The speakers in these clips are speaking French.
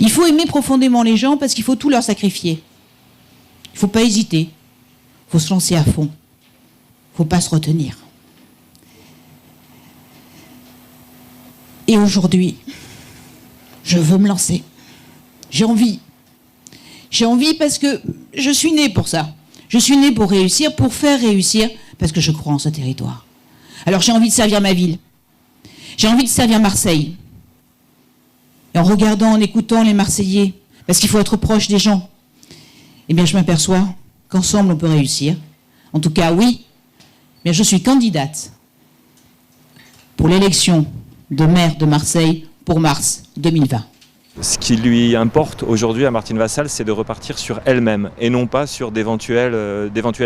Il faut aimer profondément les gens parce qu'il faut tout leur sacrifier. Il ne faut pas hésiter. Il faut se lancer à fond. Il ne faut pas se retenir. Et aujourd'hui, je veux me lancer. J'ai envie. J'ai envie parce que je suis née pour ça. Je suis née pour réussir, pour faire réussir, parce que je crois en ce territoire. Alors j'ai envie de servir ma ville. J'ai envie de servir Marseille. Et en regardant, en écoutant les Marseillais, parce qu'il faut être proche des gens, eh bien je m'aperçois qu'ensemble on peut réussir. En tout cas, oui. Mais je suis candidate pour l'élection de maire de Marseille pour mars 2020. Ce qui lui importe aujourd'hui à Martine Vassal, c'est de repartir sur elle-même et non pas sur d'éventuelles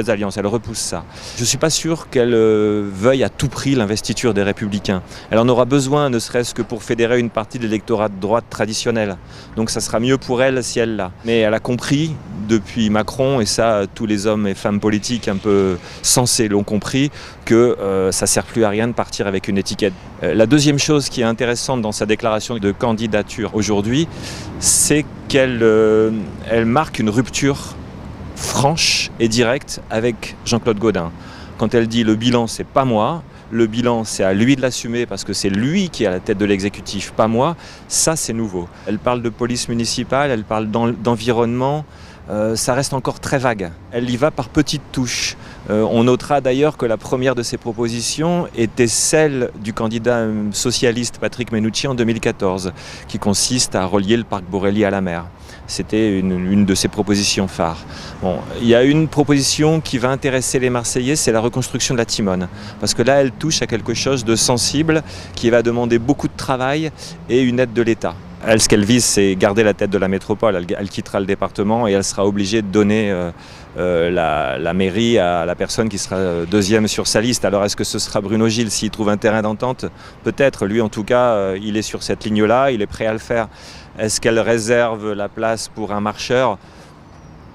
alliances. Elle repousse ça. Je ne suis pas sûr qu'elle veuille à tout prix l'investiture des Républicains. Elle en aura besoin, ne serait-ce que pour fédérer une partie de l'électorat de droite traditionnel. Donc ça sera mieux pour elle si elle l'a. Mais elle a compris depuis Macron, et ça tous les hommes et femmes politiques un peu sensés l'ont compris, que ça ne sert plus à rien de partir avec une étiquette. La deuxième chose qui est intéressante dans sa déclaration de candidature aujourd'hui, c'est qu'elle marque une rupture franche et directe avec Jean-Claude Gaudin. Quand elle dit « le bilan, c'est pas moi », le bilan, c'est à lui de l'assumer parce que c'est lui qui est à la tête de l'exécutif, pas moi, ça c'est nouveau. Elle parle de police municipale, elle parle d'environnement, ça reste encore très vague. Elle y va par petites touches. On notera d'ailleurs que la première de ses propositions était celle du candidat socialiste Patrick Mennucci en 2014, qui consiste à relier le parc Borelli à la mer. C'était une de ses propositions phares. Bon, il y a une proposition qui va intéresser les Marseillais, c'est la reconstruction de la Timone. Parce que là, elle touche à quelque chose de sensible qui va demander beaucoup de travail et une aide de l'État. Elle, ce qu'elle vise, c'est garder la tête de la métropole. Elle quittera le département et elle sera obligée de donner la mairie à la personne qui sera deuxième sur sa liste. Alors est-ce que ce sera Bruno Gilles s'il trouve un terrain d'entente? Peut-être. Lui, en tout cas, il est sur cette ligne-là, il est prêt à le faire. Est-ce qu'elle réserve la place pour un marcheur?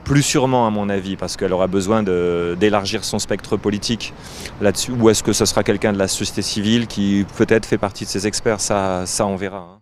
Plus sûrement, à mon avis, parce qu'elle aura besoin d'élargir son spectre politique là-dessus. Ou est-ce que ce sera quelqu'un de la société civile qui peut-être fait partie de ses experts? Ça on verra.